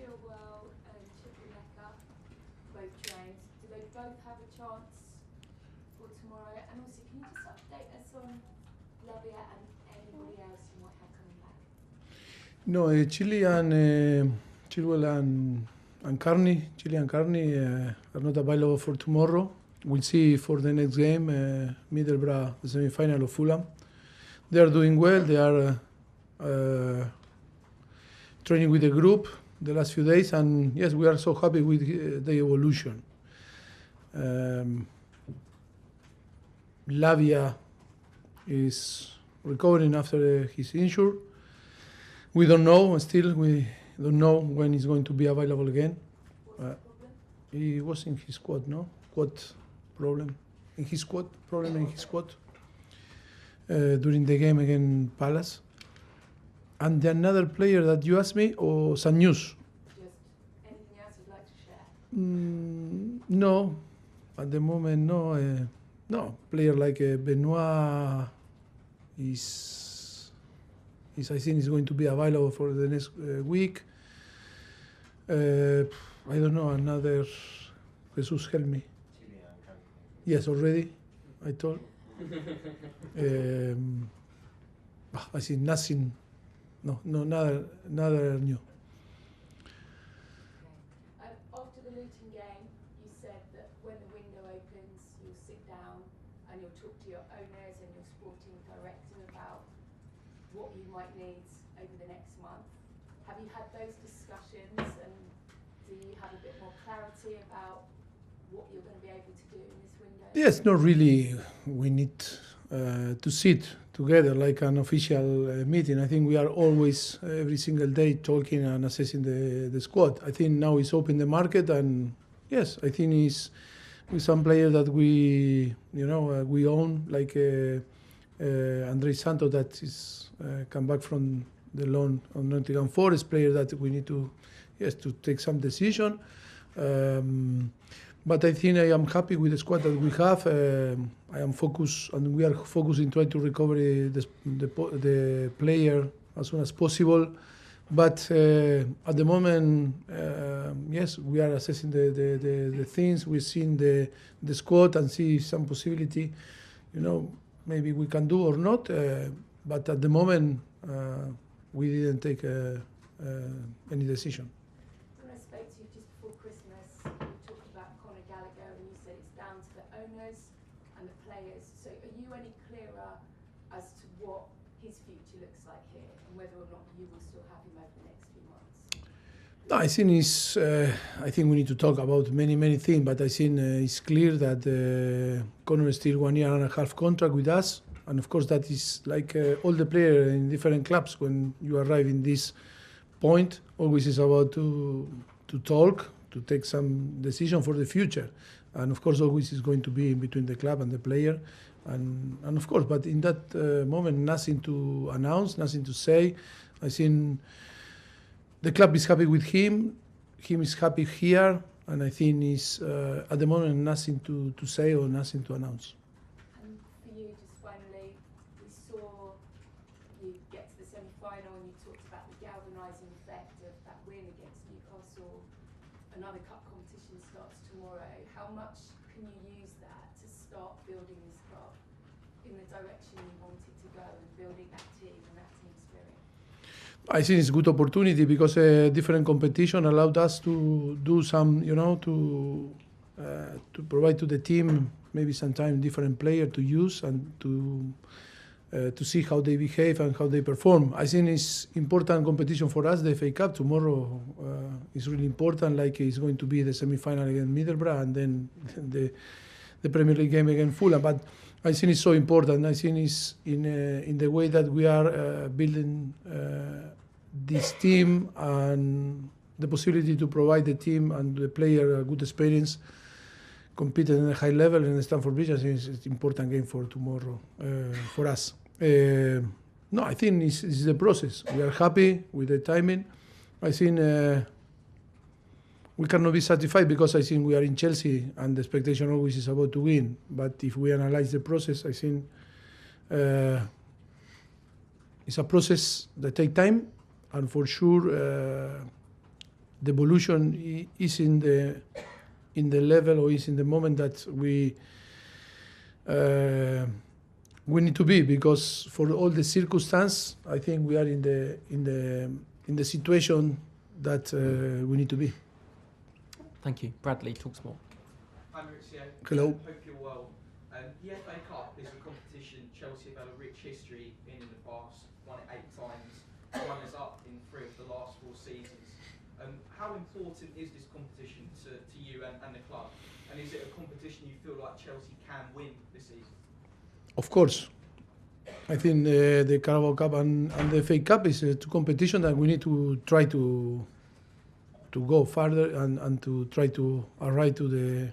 Chilwell and Gialuca both trained. Do they both have a chance for tomorrow? And also, can you just update us on Lavia and anybody else you might have coming back? No, Chilwell and Carney are not available for tomorrow. We'll see for the next game, Middlesbrough, the semi-final of Fulham. They are doing well. They are training with the group the last few days, and yes, we are so happy with the evolution. Lavia is recovering after his injury. We don't know still. We don't know when he's going to be available again. He was in his quad, no? Quad problem in his quad. During the game against Palace. And the another player that you asked me, or some news? Just anything else you'd like to share? No, at the moment, no. No, player like Benoit is I think is going to be available for the next week. I don't know, another, Jesus help me. Yes, already, I told. I see nothing, nada new. Okay. After the Luton game, you said that when the window opens, you'll sit down and you'll talk to your owners and your sporting director about what you might need over the next month. Have you had those discussions, and do you have a bit more clarity about what you're going to be able to do in this window? Yes, not really. We need to sit together like an official meeting. I think we are always, every single day, talking and assessing the squad. I think now it's open the market, and yes, I think it's with some players that we own, like Andrei Santos, that is come back from the loan of Nottingham Forest, player that we need to take some decision. But I think I am happy with the squad that we have. I am focused, and we are focusing trying to recover the player as soon as possible. But at the moment, yes, we are assessing the things. We've seen the squad and see some possibility, maybe we can do or not. But at the moment, we didn't take any decision. When I spoke to you just before Christmas, you talked about Conor Gallagher, and you said it's down to the owners and the players. So are you any clearer as to what his future looks like here, and whether or not you will still have him over the next few months? No, I think we need to talk about many things, but I think it's clear that Conor is still 1 year and a half contract with us. And of course, that is like all the players in different clubs. When you arrive in this point, always is about to talk, to take some decision for the future. And of course, always is going to be in between the club and the player. And of course, but in that moment, nothing to announce, nothing to say. I think the club is happy with him. Him is happy here. And I think is at the moment, nothing to say or nothing to announce. Final, and you talked about the galvanising effect of that win against Newcastle. Another cup competition starts tomorrow. How much can you use that to start building this club in the direction you want it to go, and building that team and that team spirit? I think it's a good opportunity because a different competition allowed us to do some, to provide to the team maybe sometimes different player to use and to see how they behave and how they perform. I think it's important competition for us. The FA Cup tomorrow is really important. Like it's going to be the semi-final against Middlesbrough, and then the Premier League game against Fulham. But I think it's so important. I think it's in the way that we are building this team, and the possibility to provide the team and the player a good experience, competing at a high level in the Stamford Bridge. I think it's an important game for tomorrow for us. No, I think it's the process. We are happy with the timing. I think we cannot be satisfied because I think we are in Chelsea and the expectation always is about to win. But if we analyze the process, I think it's a process that takes time, and for sure the evolution is in the level, or is in the moment that we need to be, because for all the circumstance, I think we are in the situation that we need to be. Thank you. Bradley, TalkSPORT. Hi Mauricio. Hello. Hope you're well. The FA Cup is a competition Chelsea have had a rich history in the past, won it 8 times, runners up in 3 of the last 4 seasons. How important is this competition to you and the club? And is it a competition you feel like Chelsea can win this season? Of course. I think the Carabao Cup and the FA Cup is a competition that we need to try to go further and to try to arrive to the,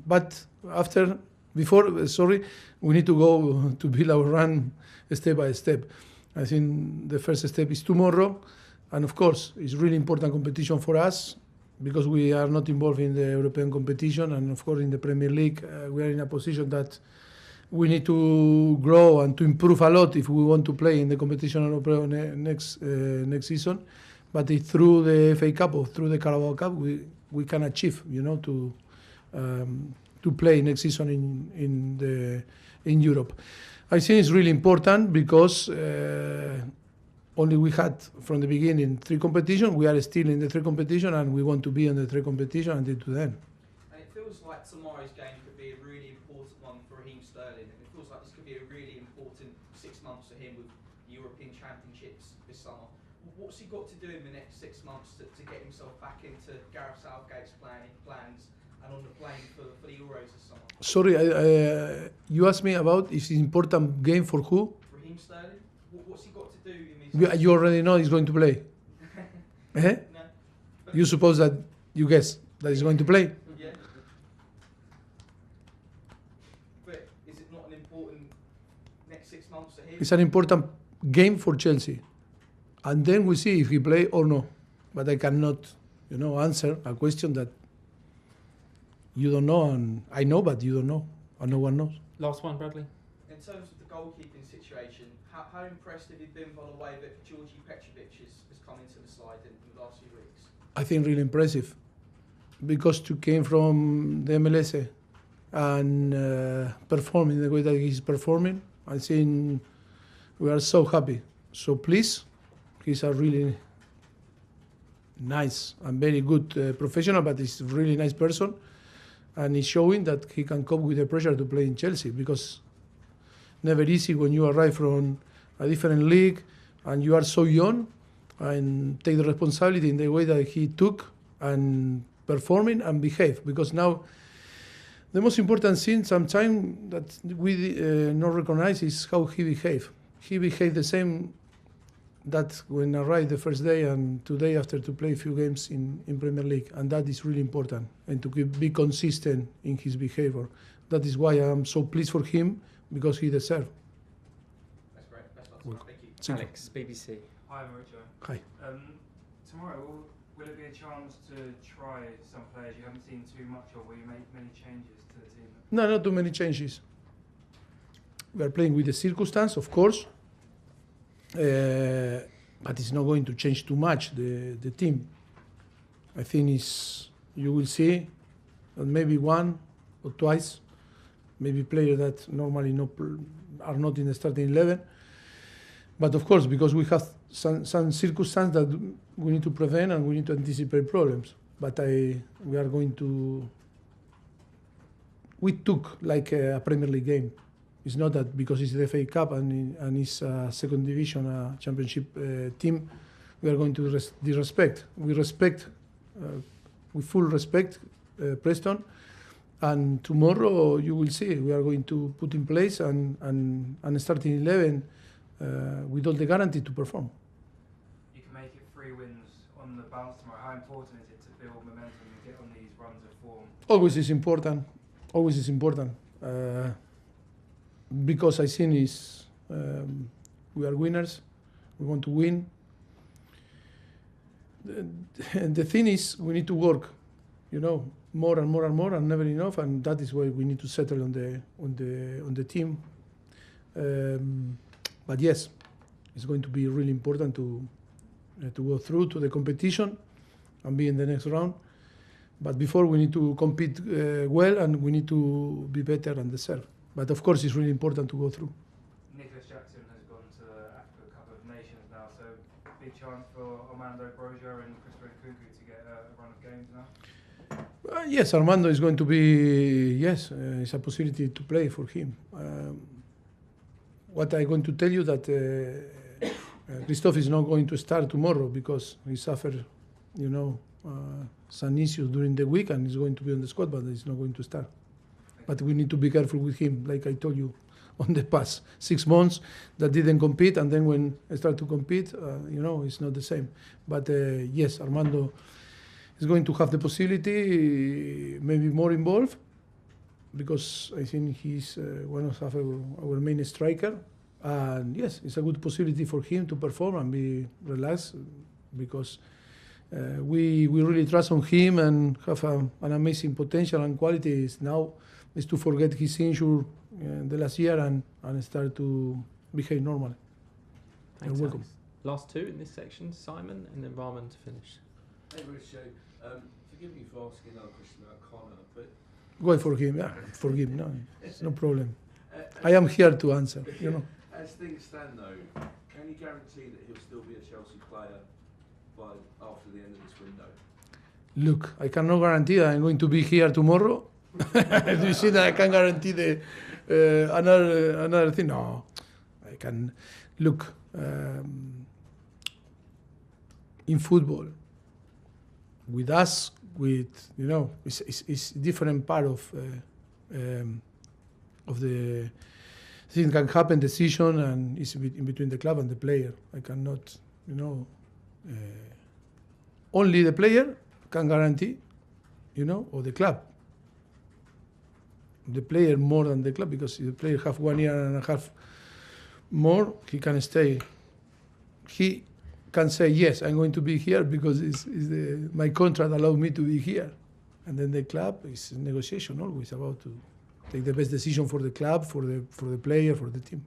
but before, we need to go to build our run step by step. I think the first step is tomorrow, and of course, it's really important competition for us because we are not involved in the European competition, and of course in the Premier League, we are in a position that we need to grow and to improve a lot if we want to play in the competition next season. But if through the FA Cup or through the Carabao Cup, we can achieve, to play next season in Europe. I think it's really important because only we had from the beginning 3 competitions. We are still in the 3 competitions, and we want to be in the 3 competitions until to then. And it feels like tomorrow's game could be a really important one for Raheem Sterling. And it feels like this could be a really important 6 months for him with the European Championships this summer. What's he got to do in the next 6 months to get himself back into Gareth Southgate's plans and on the plane for the Euros this summer? Sorry, you asked me about if it's an important game for who? Raheem Sterling? What's he got to do in these... You already know he's going to play. Eh? No. You suppose that, you guess, that he's going to play? Yeah. But is it not an important next 6 months for him? It's an important game for Chelsea. And then we see if he play or no. But I cannot, answer a question that you don't know, and I know, but you don't know, and no one knows. Last one, Bradley. In terms of the goalkeeping situation, how impressed have you been by the way that Georgi Petrovic has come into the side in the last few weeks? I think really impressive, because to came from the MLS and performing the way that he's performing, I think we are so happy, so pleased. He's a really nice and very good professional, but he's a really nice person. And he's showing that he can cope with the pressure to play in Chelsea, because never easy when you arrive from a different league and you are so young and take the responsibility in the way that he took and performing and behave. Because now the most important thing sometimes that we not recognize is how he behaved. He behaved the same that when I arrived the first day and today after to play a few games in Premier League, and that is really important, and to be consistent in his behavior. That is why I'm so pleased for him, because he deserves. That's great. Best of luck. Thank you. Thank you. Alex, BBC. Hi Mauricio. Hi. Tomorrow, will it be a chance to try some players you haven't seen too much of? Will you make many changes to the team? No, not too many changes. We are playing with the circumstance, of course, but it's not going to change too much the team. I think you will see maybe 1 or twice, maybe players that normally are not in the starting 11. But of course, because we have some circumstances that we need to prevent and we need to anticipate problems. But we are going to. We took like a Premier League game. It's not that because it's the FA Cup and it's a second division, championship team, we are going to disrespect. We respect, we full respect Preston, and tomorrow you will see we are going to put in place and starting 11 with all the guarantee to perform. You can make it 3 wins on the bounce tomorrow. How important is it to build momentum and get on these runs of form? Always is important. Always is important. Because I think we are winners. We want to win. The thing is, we need to work, more and more and more, and never enough. And that is why we need to settle on the team. But yes, it's going to be really important to go through to the competition and be in the next round. But before we need to compete well, and we need to be better and deserve. But of course, it's really important to go through. Nicholas Jackson has gone to the Africa Cup of Nations now, so big chance for Armando Broja and Preston Nkunku to get a run of games now. Yes, Armando is going to be, yes, it's a possibility to play for him. What I'm going to tell you that Christophe is not going to start tomorrow because he suffered, some issues during the week, and he's going to be on the squad, but he's not going to start. But we need to be careful with him, like I told you, on the past 6 months that didn't compete, and then when I start to compete, it's not the same. But yes, Armando is going to have the possibility, maybe more involved, because I think he's one of our main striker. And yes, it's a good possibility for him to perform and be relaxed, because we really trust on him and have an amazing potential and qualities. Now is to forget his injury the last year and start to behave normally. Thanks, You're welcome. Alex. Last two in this section, Simon and then Roman to finish. Hey Mauricio, forgive me for asking another question about Conor, but Go for him, yeah, forgive me, no, it's no problem. I am here to answer, As things stand though, can you guarantee that he'll still be a Chelsea player after the end of this window? Look, I cannot guarantee that I'm going to be here tomorrow. Do you see that I can guarantee another thing? No, I can. Look, in football, with us, it's different part of the thing can happen, decision, and it's in between the club and the player. I cannot, only the player can guarantee, or the club. The player more than the club, because if the player have 1 year and a half more, he can stay. He can say, yes, I'm going to be here because my contract allowed me to be here. And then the club is negotiation always about to take the best decision for the club, for the player, for the team.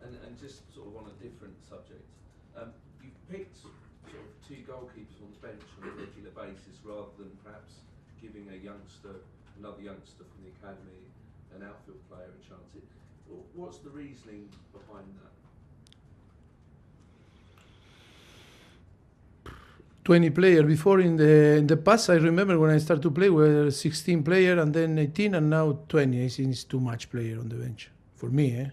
And just sort of on a different subject, you've picked sort of 2 goalkeepers on the bench on a regular basis rather than perhaps giving another youngster from the academy, an outfield player, a chance. What's the reasoning behind that? 20 players. Before in the past, I remember when I started to play, we were 16 players and then 18 and now 20. I think it's too much player on the bench. For me,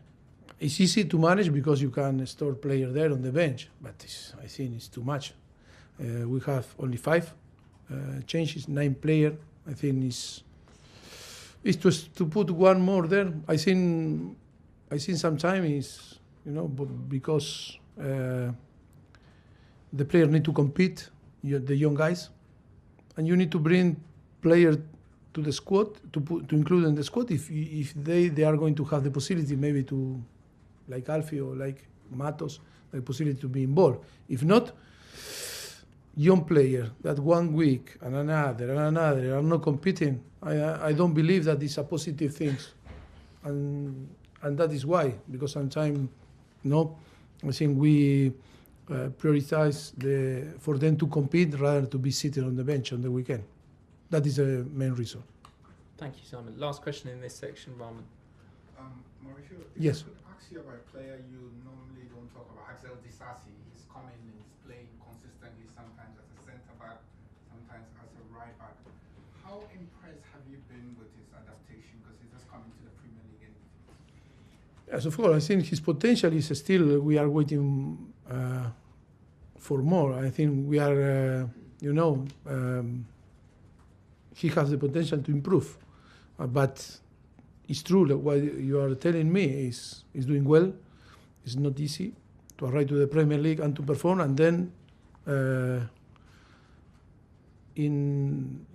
It's easy to manage because you can store player there on the bench, but I think it's too much. We have only 5 changes, 9 players. I think it's to put one more there. I think sometimes because the players need to compete, the young guys, and you need to bring players to the squad to include in the squad if they are going to have the possibility maybe to, like Alfie or like Matos, the possibility to be involved. If not, young player that 1 week and another are not competing, I don't believe that is a positive thing, and that is why, because sometimes I think we prioritize for them to compete rather to be sitting on the bench on the weekend. That is the main reason. Thank you, Simon. Last question in this section, Roman. Mauricio, Yes. I could ask you about a player you normally don't talk about, Axel Disasi. He's coming and he's playing consistently, sometimes as a centre-back, sometimes as a right-back. How impressed have you been with his adaptation? Because he's just coming to the Premier League. Yes, of course. I think his potential is still, we are waiting for more. I think we are, he has the potential to improve. But it's true that what you are telling me is doing well. It's not easy to arrive to the Premier League and to perform, and then in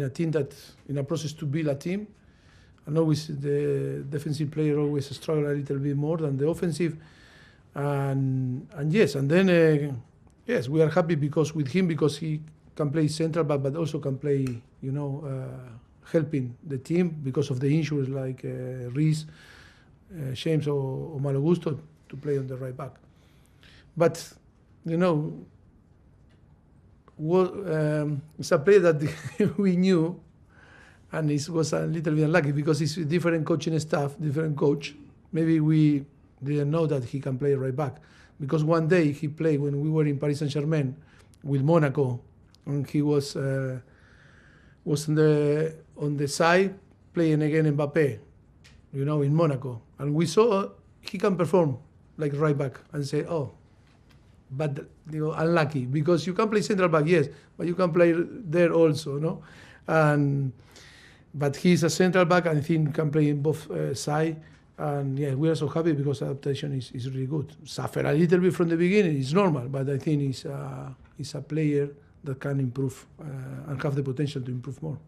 a team that, in a process to build a team, and always the defensive player always struggle a little bit more than the offensive, and yes, and then yes, we are happy because he can play central, but also can play, helping the team because of the injuries like Reece, James or Malo Gusto to play on the right back. But it's a player that we knew, and it was a little bit unlucky because it's a different coaching staff, different coach. Maybe we didn't know that he can play right back, because one day he played when we were in Paris Saint-Germain with Monaco, and he was on the side playing against Mbappe, in Monaco, and we saw he can perform like right back, and say, oh, but unlucky, because you can play central back, yes, but you can play there also, no, but he's a central back, and I think can play in both sides. And yeah, we are so happy because adaptation is really good. Suffer a little bit from the beginning, it's normal, but I think he's a player that can improve and have the potential to improve more.